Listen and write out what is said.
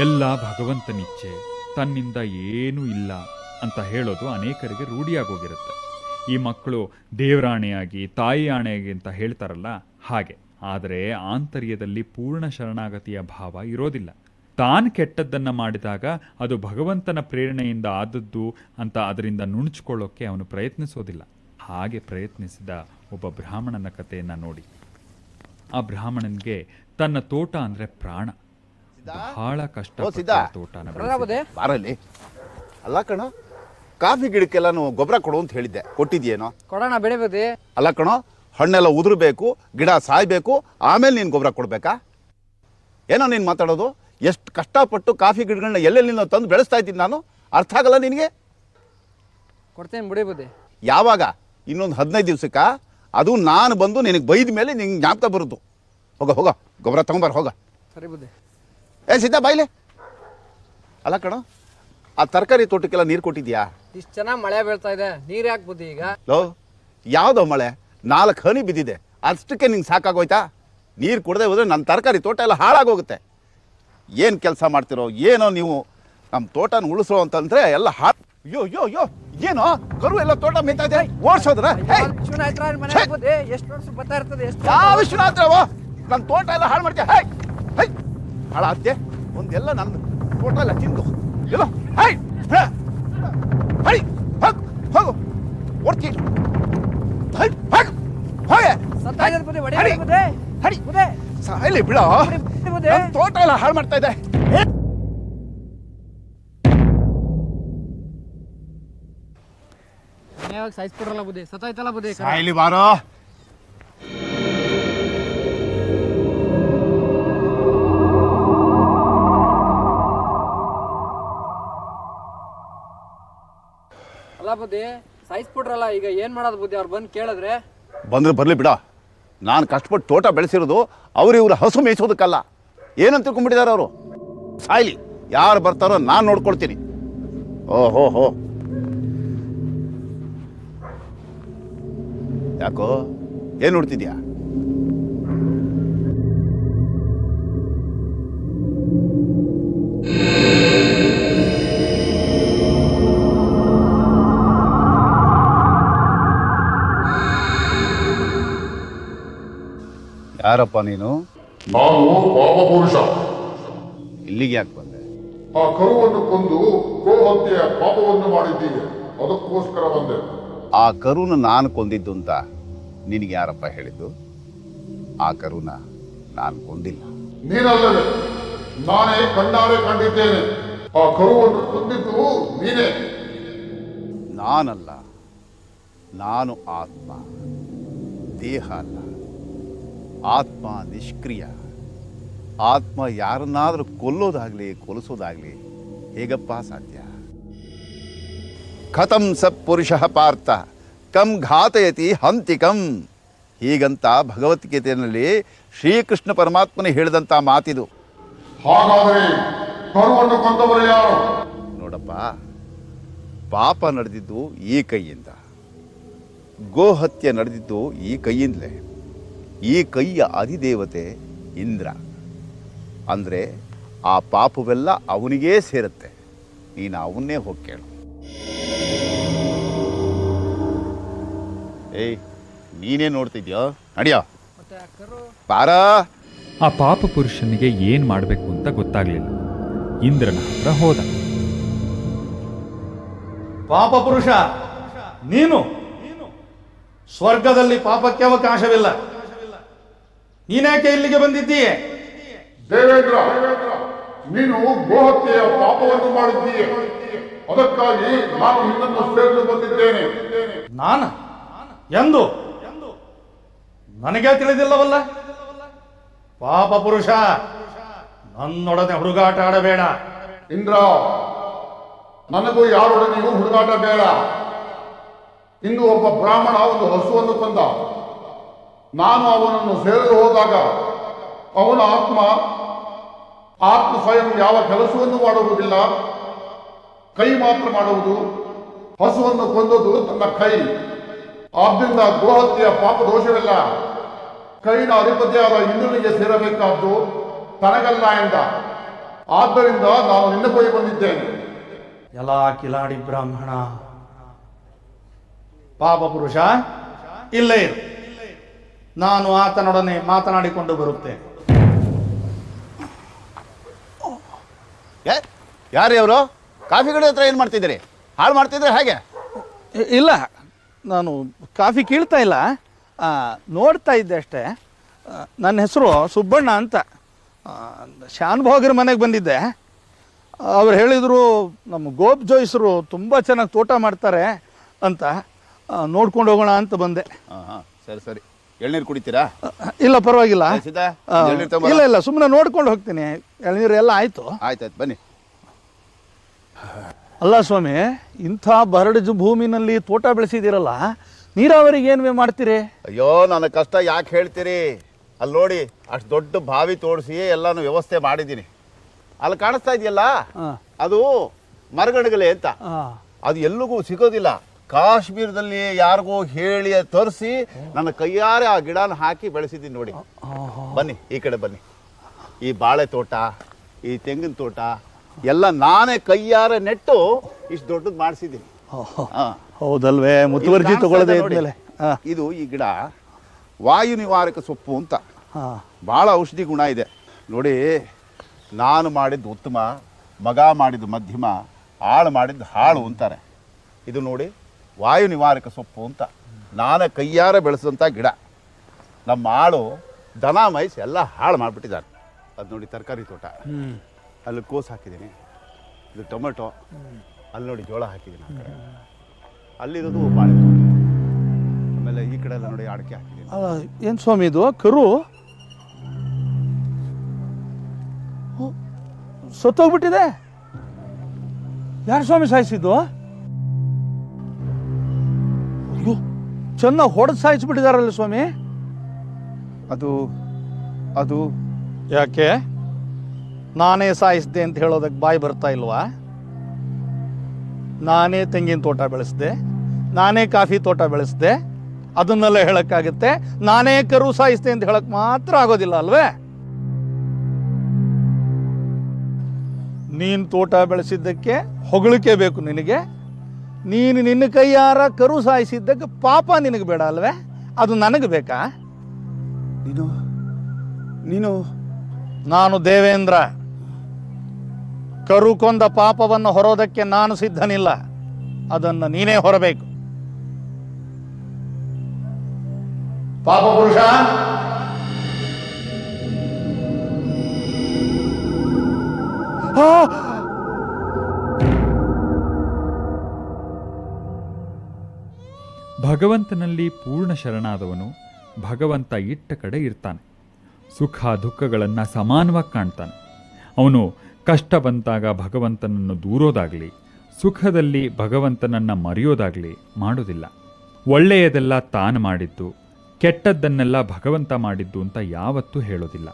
ಎಲ್ಲ ಭಗವಂತನಿಚ್ಛೆ, ತನ್ನಿಂದ ಏನೂ ಇಲ್ಲ ಅಂತ ಹೇಳೋದು ಅನೇಕರಿಗೆ ರೂಢಿಯಾಗೋಗಿರುತ್ತೆ. ಈ ಮಕ್ಕಳು ದೇವರಾಣೆಯಾಗಿ ತಾಯಿ ಆಣೆಯಾಗಿ ಅಂತ ಹೇಳ್ತಾರಲ್ಲ ಹಾಗೆ. ಆದರೆ ಆಂತರ್ಯದಲ್ಲಿ ಪೂರ್ಣ ಶರಣಾಗತಿಯ ಭಾವ ಇರೋದಿಲ್ಲ. ತಾನು ಕೆಟ್ಟದ್ದನ್ನು ಮಾಡಿದಾಗ ಅದು ಭಗವಂತನ ಪ್ರೇರಣೆಯಿಂದ ಆದದ್ದು ಅಂತ ಅದರಿಂದ ನುಣುಚಿಕೊಳ್ಳೋಕ್ಕೆ ಅವನು ಪ್ರಯತ್ನಿಸೋದಿಲ್ಲ. ಹಾಗೆ ಪ್ರಯತ್ನಿಸಿದ ಒಬ್ಬ ಬ್ರಾಹ್ಮಣನ ಕಥೆಯನ್ನು ನೋಡಿ. ಆ ಬ್ರಾಹ್ಮಣನಿಗೆ ತನ್ನ ತೋಟ ಅಂದರೆ ಪ್ರಾಣ. ಬಹಳ ಕಷ್ಟ ತೋಟನ ಬಾರಲ್ಲಿ. ಅಲ್ಲ ಕಣ, ಕಾಫಿ ಗಿಡಕ್ಕೆಲ್ಲಾನು ಗೊಬ್ಬರ ಕೊಡು ಅಂತ ಹೇಳಿದ್ದೆ, ಕೊಟ್ಟಿದ್ಯೇನೋ? ಕೊಡೋಣ, ಬೆಳಿಬೋದು. ಅಲ್ಲ ಕಣೋ, ಹಣ್ಣೆಲ್ಲ ಉದುರಬೇಕು, ಗಿಡ ಸಾಯ್ಬೇಕು, ಆಮೇಲೆ ನೀನು ಗೊಬ್ಬರ ಕೊಡ್ಬೇಕಾ? ಏನೋ ನೀನು ಮಾತಾಡೋದು? ಎಷ್ಟು ಕಷ್ಟಪಟ್ಟು ಕಾಫಿ ಗಿಡಗಳನ್ನ ಎಲ್ಲೆಲ್ಲಿಂದ ತಂದು ಬೆಳೆಸ್ತಾ ಇದ್ದೀನಿ ನಾನು, ಅರ್ಥ ಆಗಲ್ಲ ನಿನಗೆ? ಕೊಡ್ತೇನೆ, ಬಿಡಿಬೋದು. ಯಾವಾಗ? ಇನ್ನೊಂದು 15 ದಿವ್ಸಕ್ಕೆ. ಅದು ನಾನು ಬಂದು ನಿನಗೆ ಬೈದ ಮೇಲೆ ನಿಂಗೆ ಜ್ಞಾಪಕ ಬರುತ್ತು. ಹೋಗ ಗೊಬ್ಬರ ತಗೊಂಬಾರ, ಹೋಗ. ಸರಿ ಬುದ್ಧಿ. ಸಿದ್ಧ ಬಾಯ್ಲೆ. ಅಲ್ಲ ಕಣೋ, ಆ ತರಕಾರಿ ತೋಟಕ್ಕೆಲ್ಲ ನೀರು ಕೊಟ್ಟಿದ್ಯಾ? ಇಷ್ಟು ಚೆನ್ನಾಗಿ ಮಳೆ ಬೀಳ್ತಾ ಇದೆ, ನೀರು ಯಾಕೆ ಬುದ್ಧಿ ಈಗ? ಲೋ, ಯಾವುದೋ ಮಳೆ? 4 ಹನಿ ಬಿದ್ದಿದೆ, ಅಷ್ಟಕ್ಕೆ ನಿಂಗೆ ಸಾಕಾಗೋಯ್ತಾ? ನೀರು ಕೊಡದೆ ಹೋದ್ರೆ ನನ್ನ ತರಕಾರಿ ತೋಟ ಎಲ್ಲ ಹಾಳಾಗೋಗುತ್ತೆ. ಏನು ಕೆಲಸ ಮಾಡ್ತಿರೋ ಏನೋ ನೀವು, ನಮ್ಮ ತೋಟನ ಉಳಿಸೋ ಅಂತಂದ್ರೆ ಎಲ್ಲ ಅಯ್ಯೋ ಏನೋ ಕರು ಎಲ್ಲ ತೋಟ ಮೇಯ್ತಾ ಇದೆ, ಓಡಿಸೋದ್ರ? ಎಷ್ಟು ವರ್ಷ ಬರ್ತಾ ಇರ್ತದೆ? ಯಾವ ವಿಶ್ವನಾಥ್ರವ ನನ್ನ ತೋಟ ಎಲ್ಲ ಹಾಳು ಮಾಡ್ತೀಯ? ಹಾಳಾಗ್ತೆ ಒಂದೆಲ್ಲ ನನ್ನ ತೋಟ ಎಲ್ಲ ತಿಂದು ಎಲ್ಲೋ ಹೋಗು ಓಡ್ತೀನಿ. ಸಾಯಲಿ ಬಿಡೋ, ತೋಟ ಎಲ್ಲ ಹಾಳು ಮಾಡ್ತಾ ಇದೆ. ಸಾಯಿಸ್ಬಿಡ್ರಲ್ಲ ಬುದ್ಧಿ, ಸತ್ತಾಯ್ತಲ್ಲ ಬುದ್ಧಿ. ಸಾಯಲಿ ಬಾರೋ. ಅಲ್ಲ ಬುದ್ಧಿ, ಸಾಯಿಸ್ಬಿಡ್ರಲ್ಲ, ಈಗ ಏನ್ ಮಾಡೋದು ಬುದ್ಧಿ? ಅವ್ರು ಬಂದು ಕೇಳಿದ್ರೆ? ಬಂದ್ರೆ ಬರ್ಲಿ ಬಿಡ. ನಾನು ಕಷ್ಟಪಟ್ಟು ತೋಟ ಬೆಳೆಸಿರೋದು ಇವ್ರ ಹಸು ಮೇಯಿಸೋದಕ್ಕಲ್ಲ. ಏನಂತ ತಿಳ್ಕೊಂಡ್ಬಿಟ್ಟಿದ್ದಾರೆ ಅವರು. ಸಾಯ್ಲಿ, ಯಾರು ಬರ್ತಾರೋ ನಾನು ನೋಡ್ಕೊಳ್ತೀನಿ. ಓಹೋ, ಯಾಕೋ ಏನು ನೋಡ್ತಿದ್ಯಾ? ಯಾರಪ್ಪ ನೀನು? ನಾನು ಪಾಪಪುರುಷ. ಇಲ್ಲಿಗೆ ಯಾಕೆ ಬಂದೆ? ಆ ಕರುವನ್ನು ಕೊಂದು ಗೋಹತ್ಯೆಯ ಪಾಪವನ್ನು ಮಾಡಿದ್ದೀವಿ, ಅದಕ್ಕೋಸ್ಕರ ಬಂದೆ. ಆ ಕರುನ ನಾನು ಕೊಂದಿದ್ದು ಅಂತ ನಿನಗೆ ಯಾರಪ್ಪ ಹೇಳಿದ್ದು? ಆ ಕರುನ ನಾನು ಕೊಂದಿಲ್ಲ. ನೀನಲ್ಲವೇ? ನಾನೇ ಕಣ್ಣಾರೆ ಕಂಡಿದ್ದೇನೆ. ಆ ಕರುವನ್ನು ಕೊಂದಿದ್ದು ನೀನೇ. ನಾನಲ್ಲ, ನಾನು ಆತ್ಮ, ದೇಹ ಅಲ್ಲ. ಆತ್ಮ ನಿಷ್ಕ್ರಿಯ. ಆತ್ಮ ಯಾರನ್ನಾದರೂ ಕೊಲ್ಲೋದಾಗ್ಲಿ ಕೊಲಿಸೋದಾಗ್ಲಿ ಹೇಗಪ್ಪ ಸಾಧ್ಯ? ಕಥಂ ಸ ಪುರುಷಃ ಪಾರ್ಥ ಕಂ ಘಾತಯತಿ ಹಂತಿಕಂ. ಹೀಗಂತ ಭಗವದ್ಗೀತೆಯಲ್ಲಿ ಶ್ರೀಕೃಷ್ಣ ಪರಮಾತ್ಮನೇ ಹೇಳಿದಂಥ ಮಾತಿದು. ಹಾಗಾದರೆ ಕರುವನ್ನು ಕೊಂದವರು ಯಾರು? ನೋಡಪ್ಪ, ಪಾಪ ನಡೆದಿದ್ದು ಈ ಕೈಯಿಂದ, ಗೋಹತ್ಯೆ ನಡೆದಿದ್ದು ಈ ಕೈಯಿಂದಲೇ. ಈ ಕೈಯ ಅಧಿದೇವತೆ ಇಂದ್ರ. ಅಂದರೆ ಆ ಪಾಪವೆಲ್ಲ ಅವನಿಗೇ ಸೇರುತ್ತೆ. ನೀನು ಅವನ್ನೇ ಹೋಗಿ ಕೇಳು. ನೀನೇ ನೋಡ್ತಿದ್ಯೋ? ನಡಿಯೋ ಪಾರ. ಆ ಪಾಪ ಪುರುಷನಿಗೆ ಏನ್ ಮಾಡಬೇಕು ಅಂತ ಗೊತ್ತಾಗ್ಲಿಲ್ಲ. ಇಂದ್ರನ ಹತ್ರ ಹೋದ. ಪಾಪ ಪುರುಷ ನೀನು, ಸ್ವರ್ಗದಲ್ಲಿ ಪಾಪಕ್ಕೆ ಅವಕಾಶವಿಲ್ಲ. ನೀನ್ಯಾಕೆ ಇಲ್ಲಿಗೆ ಬಂದಿದ್ದೀಯೆ? ದೇವೇಂದ್ರ, ನೀನು ಗೋಹತ್ಯೆಯ ಪಾಪವನ್ನು ಮಾಡಿದ್ದೀಯ, ಅದಕ್ಕಾಗಿ ನಾನು ನಿನ್ನನ್ನು ಸೇರಲು ಬಂದಿದ್ದೇನೆ. ನಾನು ಎಂದು ನನಗೆ ತಿಳಿದಿಲ್ಲವಲ್ಲ? ಪಾಪ ಪುರುಷ, ನನ್ನೊಡನೆ ಹುಡುಗಾಟ ಆಡಬೇಡ. ಇಂದ್ರ, ನನಗೂ ಯಾರೊಡನೆಯೂ ಹುಡುಗಾಟ ಬೇಡ. ಇಂದು ಒಬ್ಬ ಬ್ರಾಹ್ಮಣ ಒಂದು ಹಸುವನ್ನು ಕೊಂದ. ನಾನು ಅವನನ್ನು ಸೇರಲು ಹೋದಾಗ ಅವನ ಆತ್ಮ ಸ್ವಯಂ ಯಾವ ಕೆಲಸವನ್ನು ಮಾಡುವುದಿಲ್ಲ, ಕೈ ಮಾತ್ರ ಮಾಡುವುದು. ಹಸುವನ್ನು ಕೊಂದದ್ದು ತನ್ನ ಕೈ. ಆದ್ದರಿಂದ ಗೋಹತ್ಯೆಯ ಪಾಪ ದೋಷವಿಲ್ಲ. ಕೈನ ಅಧಿಪತಿಯಾದ ಇಂದ್ರನಿಗೆ ಸೇರಬೇಕಾದ್ದು ತನಗಲ್ಲ ಎಂದ. ಆದ್ದರಿಂದ ನಾನು ನಿನ್ನ ಬಳಿ ಬಂದಿದ್ದೇನೆ. ಎಲ್ಲ ಕಿಲಾಡಿ ಬ್ರಾಹ್ಮಣ, ಪಾಪ ಪುರುಷ ಇಲ್ಲೇ ಇರು, ನಾನು ಆತನೊಡನೆ ಮಾತನಾಡಿಕೊಂಡು ಬರುತ್ತೇನೆ. ಯಾರೇ ಅವರು? ಕಾಫಿ ಗಿಡ ಹತ್ರ ಏನು ಮಾಡ್ತಿದ್ದೀರಿ? ಹಾಳು ಮಾಡ್ತಿದ್ರೆ ಹೇಗೆ? ಇಲ್ಲ, ನಾನು ಕಾಫಿ ಕೀಳ್ತಾ ಇಲ್ಲ, ನೋಡ್ತಾ ಇದ್ದೆ ಅಷ್ಟೇ. ನನ್ನ ಹೆಸರು ಸುಬ್ಬಣ್ಣ ಅಂತ. ಶಾನ್ಭೋಗರ ಮನೆಗೆ ಬಂದಿದ್ದೆ. ಅವ್ರು ಹೇಳಿದರು ನಮ್ಮ ಗೋಪ್ ಜೋಯಿಸರು ತುಂಬ ಚೆನ್ನಾಗಿ ತೋಟ ಮಾಡ್ತಾರೆ ಅಂತ, ನೋಡ್ಕೊಂಡು ಹೋಗೋಣ ಅಂತ ಬಂದೆ. ಹಾಂ, ಸರಿ ಸರಿ. ಎಳ್ನೀರು ಕುಡಿತೀರಾ? ಇಲ್ಲ, ಪರವಾಗಿಲ್ಲ. ಸೀದಾ ಎಳ್ನೀರು ತಗೊಂಬಾ. ಇಲ್ಲ ಇಲ್ಲ, ಸುಮ್ಮನೆ ನೋಡ್ಕೊಂಡು ಹೋಗ್ತೀನಿ. ಎಳ್ನೀರು ಎಲ್ಲ ಆಯಿತು. ಆಯ್ತಾಯ್ತು, ಬನ್ನಿ. ಅಲ್ಲ ಸ್ವಾಮಿ, ಇಂಥ ಬರಡು ಭೂಮಿನಲ್ಲಿ ತೋಟ ಬೆಳೆಸಿದ್ದೀರಲ್ಲ, ನೀರಾವರಿಗೆ ಏನು ಮಾಡ್ತೀರಿ? ಅಯ್ಯೋ, ನನ್ನ ಕಷ್ಟ ಯಾಕೆ ಹೇಳ್ತೀರಿ? ಅಲ್ಲಿ ನೋಡಿ, ಅಷ್ಟು ದೊಡ್ಡ ಬಾವಿ ತೋಡಿಸಿ ಎಲ್ಲಾನು ವ್ಯವಸ್ಥೆ ಮಾಡಿದ್ದೀನಿ. ಅಲ್ಲಿ ಕಾಣಿಸ್ತಾ ಇದೆಯಲ್ಲ, ಅದು ಮರಗಣಗಲೆ ಅಂತ. ಅದು ಎಲ್ಲಿಗೂ ಸಿಗೋದಿಲ್ಲ. ಕಾಶ್ಮೀರದಲ್ಲಿ ಯಾರಿಗೋ ಹೇಳಿ ತರಿಸಿ ನನ್ನ ಕೈಯಾರೆ ಆ ಗಿಡನ ಹಾಕಿ ಬೆಳೆಸಿದ್ದೀನಿ ನೋಡಿ. ಬನ್ನಿ, ಈ ಕಡೆ ಬನ್ನಿ. ಈ ಬಾಳೆ ತೋಟ, ಈ ತೆಂಗಿನ ತೋಟ ಎಲ್ಲ ನಾನೇ ಕೈಯಾರೆ ನೆಟ್ಟು ಇಷ್ಟು ದೊಡ್ಡದು ಮಾಡಿಸಿದ್ದೀನಿ. ಹೌದಲ್ವೇ? ಮುತುವರ್ಜಿ ತಗೊಳ್ಳದೆ ಇದ್ಮೇಲೆ. ಇದು ಈ ಗಿಡ ವಾಯು ನಿವಾರಕ ಸೊಪ್ಪು ಅಂತ, ಭಾಳ ಔಷಧಿ ಗುಣ ಇದೆ ನೋಡಿ. ನಾನು ಮಾಡಿದ್ದು ಉತ್ತಮ, ಮಗ ಮಾಡಿದ್ದು ಮಧ್ಯಮ, ಆಳು ಮಾಡಿದ್ದು ಹಾಳು ಅಂತಾರೆ. ಇದು ನೋಡಿ, ವಾಯು ನಿವಾರಕ ಸೊಪ್ಪು ಅಂತ ನಾನೇ ಕೈಯಾರೆ ಬೆಳೆಸಿದಂಥ ಗಿಡ. ನಮ್ಮ ಆಳು ದನ ಮೈಸ್ ಎಲ್ಲ ಹಾಳು ಮಾಡಿಬಿಟ್ಟಿದ್ದಾರೆ. ಅದು ನೋಡಿ, ತರಕಾರಿ ತೋಟ, ಅಲ್ಲಿ ಕೋಸು ಹಾಕಿದ್ದೀನಿ, ಇದು ಟೊಮೆಟೊ, ಅಲ್ಲಿ ನೋಡಿ ಜೋಳ ಹಾಕಿದ್ದೀನಿ, ಆ ಕಡೆ ಅಲ್ಲಿರೋದು ಬಾಳೆ ತೋಟ, ಆಮೇಲೆ ಈ ಕಡೆ ಎಲ್ಲ ನೋಡಿ ಅಡಿಕೆ ಹಾಕಿದ್ದೀನಿ. ಏನು ಸ್ವಾಮಿ ಇದು? ಕರು ಸತ್ತೋಗ್ಬಿಟ್ಟಿದೆ. ಯಾರು ಸ್ವಾಮಿ ಸಾಯಿಸಿದ್ದು? ಅಯ್ಯೋ, ಚೆನ್ನಾಗಿ ಹೊಡೆದು ಸಾಯಿಸ್ಬಿಟ್ಟಿದಾರಲ್ಲ ಸ್ವಾಮಿ. ಅದು ಯಾಕೆ? ನಾನೇ ಸಾಯಿಸಿದೆ ಅಂತ ಹೇಳೋದಕ್ಕೆ ಬಾಯಿ ಬರ್ತಾ ಇಲ್ವಾ? ನಾನೇ ತೆಂಗಿನ ತೋಟ ಬೆಳೆಸಿದೆ, ನಾನೇ ಕಾಫಿ ತೋಟ ಬೆಳೆಸಿದೆ, ಅದನ್ನೆಲ್ಲ ಹೇಳಕ್ಕಾಗುತ್ತೆ. ನಾನೇ ಕರು ಸಾಯಿಸಿದೆ ಅಂತ ಹೇಳಕ್ ಮಾತ್ರ ಆಗೋದಿಲ್ಲ ಅಲ್ವೇ? ನೀನು ತೋಟ ಬೆಳೆಸಿದ್ದಕ್ಕೆ ಹೊಗಳಿಕೆ ಬೇಕು ನಿನಗೆ. ನೀನು ನಿನ್ನ ಕೈಯಾರ ಕರು ಸಾಯಿಸಿದ್ದಕ್ಕೆ ಪಾಪ ನಿನಗೆ ಬೇಡ ಅಲ್ವೇ? ಅದು ನನಗೆ ಬೇಕಾ? ನೀನು ನಾನು ದೇವೇಂದ್ರ. ಕರು ಕೊಂದ ಪಾಪವನ್ನು ಹೊರೋದಕ್ಕೆ ನಾನು ಸಿದ್ಧನಿಲ್ಲ, ಅದನ್ನು ನೀನೇ ಹೊರಬೇಕು. ಪಾಪ ಪುರುಷ, ಭಗವಂತನಲ್ಲಿ ಪೂರ್ಣ ಶರಣಾದವನು ಭಗವಂತ ಇಟ್ಟ ಕಡೆ ಇರ್ತಾನೆ. ಸುಖ ದುಃಖಗಳನ್ನು ಸಮಾನವಾಗಿ ಕಾಣ್ತಾನೆ. ಅವನು ಕಷ್ಟ ಬಂದಾಗ ಭಗವಂತನನ್ನು ದೂರೋದಾಗಲಿ, ಸುಖದಲ್ಲಿ ಭಗವಂತನನ್ನು ಮರೆಯೋದಾಗಲಿ ಮಾಡೋದಿಲ್ಲ. ಒಳ್ಳೆಯದೆಲ್ಲ ತಾನು ಮಾಡಿದ್ದು, ಕೆಟ್ಟದ್ದನ್ನೆಲ್ಲ ಭಗವಂತ ಮಾಡಿದ್ದು ಅಂತ ಯಾವತ್ತೂ ಹೇಳೋದಿಲ್ಲ.